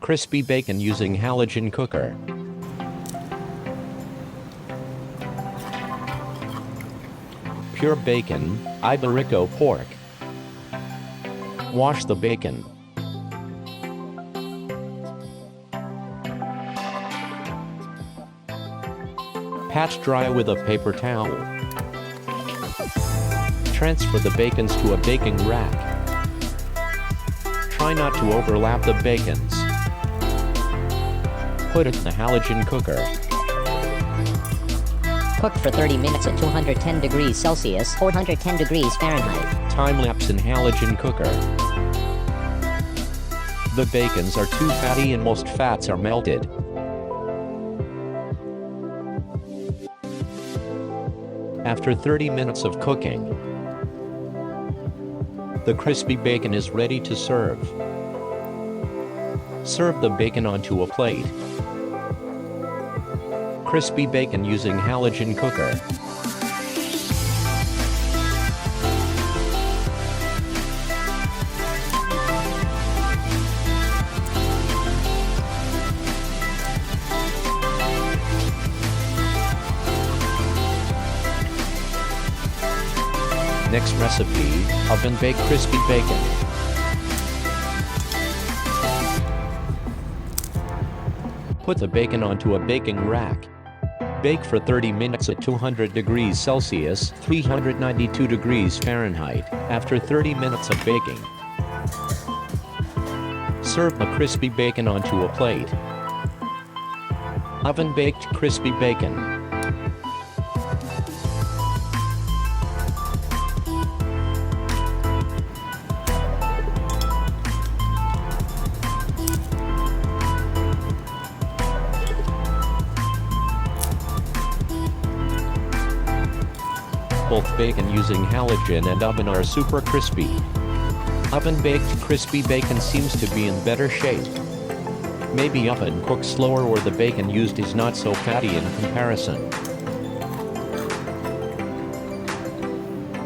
Crispy bacon using halogen cooker. Pure bacon, Iberico pork. Wash the bacon. Pat dry with a paper towel. Transfer the bacons to a baking rack. Try not to overlap the bacons. Put it in the halogen cooker. Cook for 30 minutes at 210 degrees Celsius, 410 degrees Fahrenheit. Time-lapse in halogen cooker. The bacons are too fatty and most fats are melted. After 30 minutes of cooking, the crispy bacon is ready to serve. Serve the bacon onto a plate. Crispy bacon using halogen cooker. Next recipe, oven-baked crispy bacon. Put the bacon onto a baking rack. Bake for 30 minutes at 200 degrees Celsius, 392 degrees Fahrenheit. After 30 minutes of baking, serve the crispy bacon onto a plate. Oven-baked crispy bacon. Both bacon using halogen and oven are super crispy. Oven-baked crispy bacon seems to be in better shape. Maybe oven cooked slower or the bacon used is not so fatty in comparison.